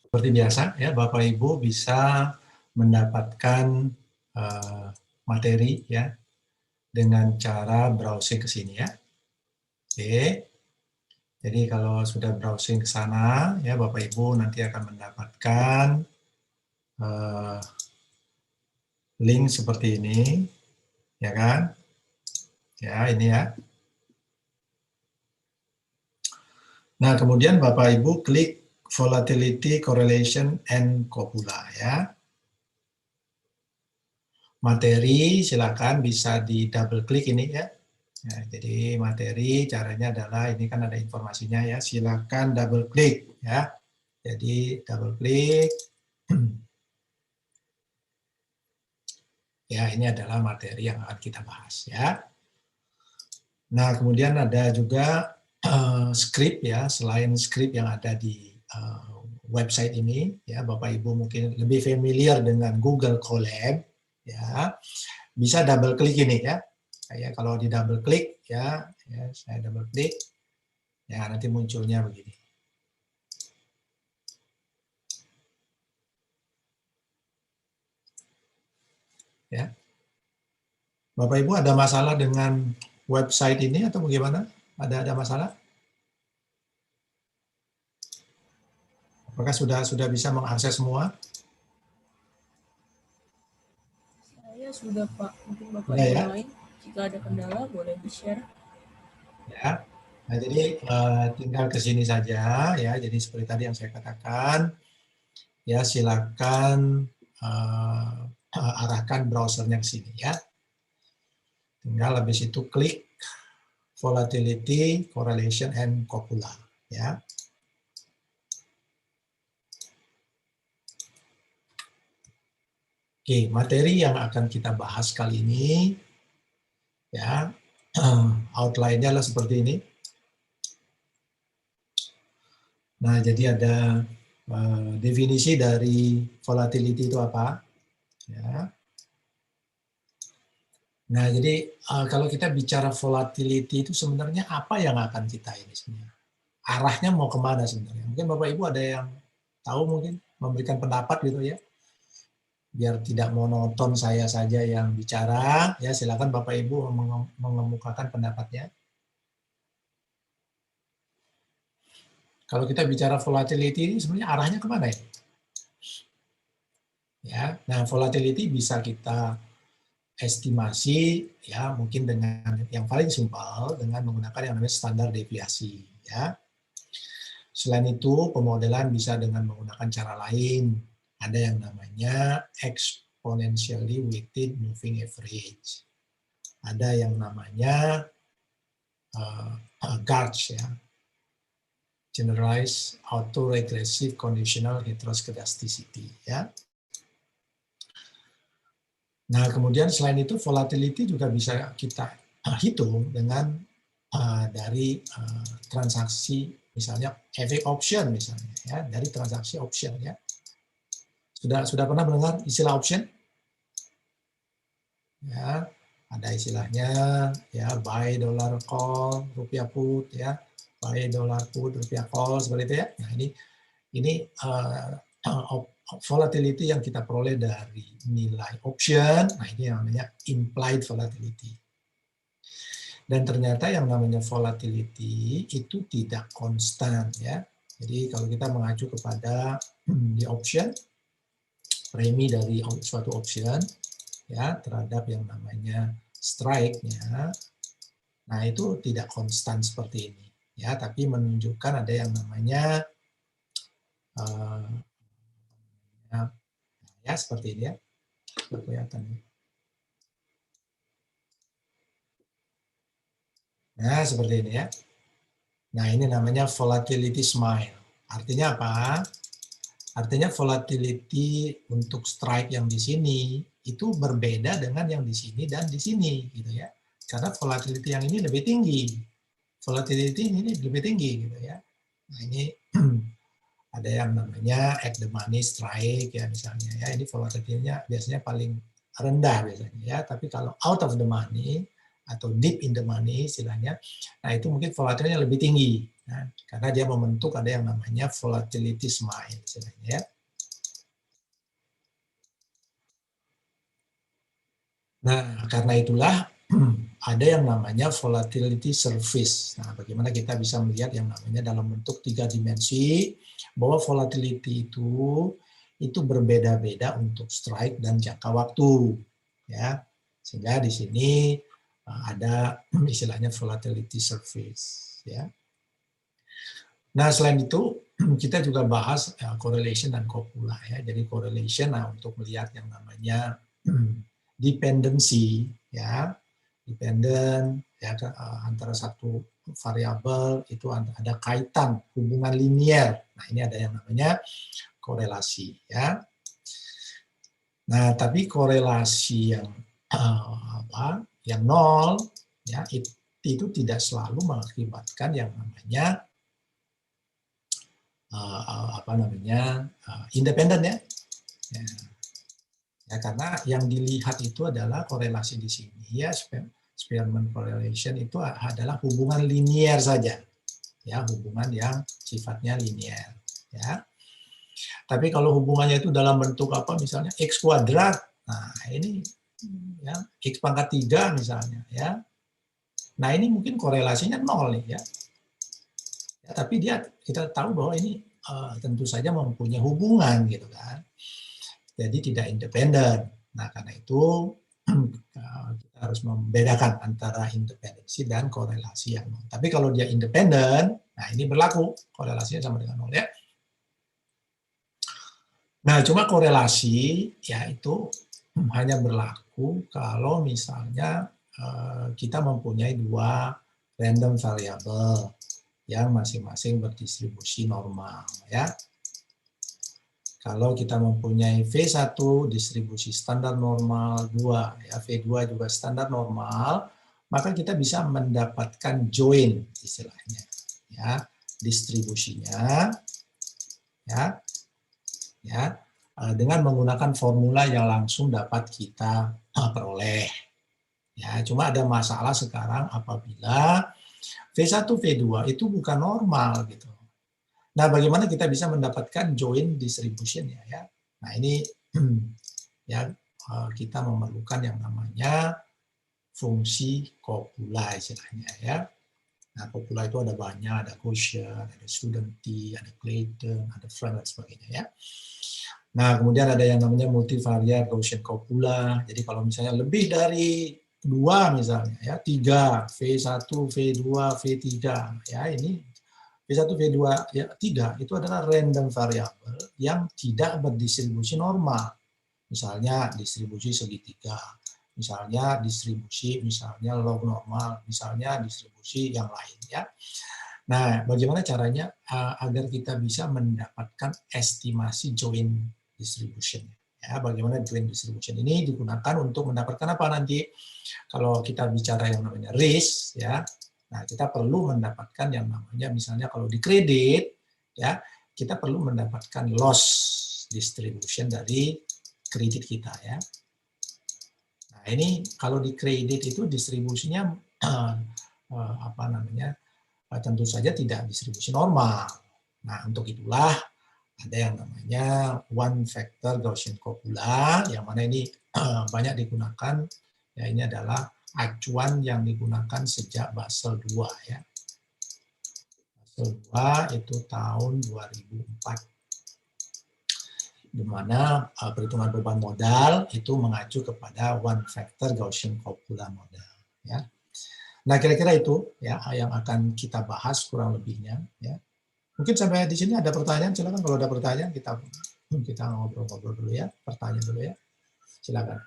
seperti biasa ya, Bapak Ibu bisa mendapatkan materi ya dengan cara browsing ke sini ya. Oke. Jadi kalau sudah browsing ke sana ya, Bapak Ibu nanti akan mendapatkan link seperti ini, ya kan? Ya, ini ya. Nah, kemudian Bapak Ibu klik Volatility, Correlation, and Copula ya. Materi silakan bisa di double klik ini ya. Nah, jadi materi caranya adalah ini kan ada informasinya ya, silakan double klik ya. Jadi double klik. Ya, ini adalah materi yang akan kita bahas ya. Nah, kemudian ada juga script ya, selain script yang ada di website ini ya, Bapak Ibu mungkin lebih familiar dengan Google Colab ya. Bisa double klik ini ya. Kayak kalau di double klik ya, saya double klik ya, nanti munculnya begini. Ya. Bapak Ibu ada masalah dengan website ini atau bagaimana? Ada masalah? Apakah sudah bisa mengakses semua? Saya sudah, Pak. Mungkin Bapak Ya, yang ya. lain, jika ada kendala boleh di-share. Ya. Nah, jadi tinggal ke sini saja ya. Jadi seperti tadi yang saya katakan, ya silakan arahkan browsernya ke sini ya. Tinggal habis itu klik Volatility, Correlation, and Copula ya. Oke, materi yang akan kita bahas kali ini ya, outline-nya adalah seperti ini. Nah, jadi ada definisi dari volatility itu apa? Ya. Nah, jadi kalau kita bicara volatility itu sebenarnya apa yang akan kita ini sebenarnya? Arahnya mau kemana sebenarnya? Mungkin Bapak Ibu ada yang tahu mungkin memberikan pendapat gitu ya. Biar tidak monoton saya saja yang bicara, ya silakan Bapak Ibu mengemukakan pendapatnya. Kalau kita bicara volatility ini sebenarnya arahnya kemana ya? Ya, nah volatility bisa kita estimasi ya mungkin dengan yang paling simpel dengan menggunakan yang namanya standar deviasi ya. Selain itu pemodelan bisa dengan menggunakan cara lain. Ada yang namanya exponentially weighted moving average. Ada yang namanya GARCH ya. Generalized Autoregressive Conditional Heteroscedasticity ya. Nah, kemudian selain itu volatility juga bisa kita hitung dengan dari transaksi misalnya FX option misalnya ya, dari transaksi option ya. Sudah pernah mendengar istilah option? Ya, ada istilahnya ya buy dollar call rupiah put ya, buy dollar put rupiah call seperti itu ya. Nah, ini volatility yang kita peroleh dari nilai option. Nah, ini yang namanya implied volatility. Dan ternyata yang namanya volatility itu tidak konstan ya. Jadi kalau kita mengacu kepada di option, premi dari suatu option ya terhadap yang namanya strike-nya, nah itu tidak konstan seperti ini ya, tapi menunjukkan ada yang namanya ya seperti ini ya, kelihatan. Nah seperti ini ya. Nah ini namanya volatility smile. Artinya apa? Artinya volatility untuk strike yang di sini itu berbeda dengan yang di sini dan di sini gitu ya. Karena volatility yang ini lebih tinggi. Volatility ini lebih tinggi gitu ya. Nah ini ada yang namanya at the money strike ya misalnya ya. Ini volatility-nya biasanya paling rendah biasanya ya. Tapi kalau out of the money atau deep in the money istilahnya, nah itu mungkin volatility-nya lebih tinggi Nah, karena dia membentuk ada yang namanya volatility smile istilahnya ya. Nah, karena itulah ada yang namanya volatility surface. Nah, bagaimana kita bisa melihat yang namanya dalam bentuk 3 dimensi, bahwa volatility itu berbeda-beda untuk strike dan jangka waktu. Ya, sehingga di sini ada istilahnya volatility surface. Ya. Nah, selain itu, kita juga bahas correlation dan copula. Ya. Jadi correlation, nah, untuk melihat yang namanya dependency, ya, dependent ya, antara satu variabel itu ada kaitan hubungan linier. Nah, ini ada yang namanya korelasi, ya. Nah, tapi korelasi yang yang nol, ya, itu tidak selalu mengakibatkan yang namanya independen, ya. Ya, karena yang dilihat itu adalah korelasi di sini, ya, Spearman correlation itu adalah hubungan linier saja, ya, hubungan yang sifatnya linier, ya. Tapi kalau hubungannya itu dalam bentuk apa, misalnya x kuadrat, nah ini, ya, x pangkat 3 misalnya, ya. Nah ini mungkin korelasinya nol nih, ya. Ya, tapi kita tahu bahwa ini tentu saja mempunyai hubungan gitu kan. Jadi tidak independen. Nah, karena itu kita harus membedakan antara independensi dan korelasi yang nol. Tapi kalau dia independen, nah ini berlaku, korelasinya sama dengan nol, ya. Nah, cuma korelasi ya itu hanya berlaku kalau misalnya kita mempunyai 2 random variable yang masing-masing berdistribusi normal, ya. Kalau kita mempunyai V1 distribusi standar normal 2, ya, V2 juga standar normal, maka kita bisa mendapatkan join istilahnya, ya, distribusinya, ya, dengan menggunakan formula yang langsung dapat kita peroleh. Ya, cuma ada masalah sekarang apabila V1 V2 itu bukan normal gitu. Nah, bagaimana kita bisa mendapatkan joint distribution ya? Nah, ini ya kita memerlukan yang namanya fungsi copula istilahnya, ya. Nah, copula itu ada banyak, ada Gaussian, ada student T, ada Clayton, ada Frank dan sebagainya, ya. Nah, kemudian ada yang namanya multivariate Gaussian copula. Jadi kalau misalnya lebih dari 2 misalnya, ya, 3, V1, V2, V3, ya, ini V1, V2, ya, 3 itu adalah random variable yang tidak berdistribusi normal. Misalnya distribusi segitiga, misalnya distribusi misalnya log normal, misalnya distribusi yang lain, ya. Nah, bagaimana caranya agar kita bisa mendapatkan estimasi joint distribution? Ya, bagaimana joint distribution ini digunakan untuk mendapatkan apa nanti? Kalau kita bicara yang namanya risk, ya. Nah, kita perlu mendapatkan yang namanya misalnya kalau di kredit, ya, kita perlu mendapatkan loss distribution dari kredit kita, ya. Nah, ini kalau di kredit itu distribusinya tentu saja tidak distribusi normal. Nah, untuk itulah ada yang namanya one factor Gaussian copula, yang mana ini banyak digunakan, ya, ini adalah acuan yang digunakan sejak Basel II, ya. Basel II itu tahun 2004. Di mana perhitungan beban modal itu mengacu kepada one factor Gaussian copula model, ya. Nah, kira-kira itu ya yang akan kita bahas kurang lebihnya, ya. Mungkin sampai di sini ada pertanyaan, silakan kalau ada pertanyaan kita ngobrol-ngobrol dulu, ya, pertanyaan dulu, ya. Silakan.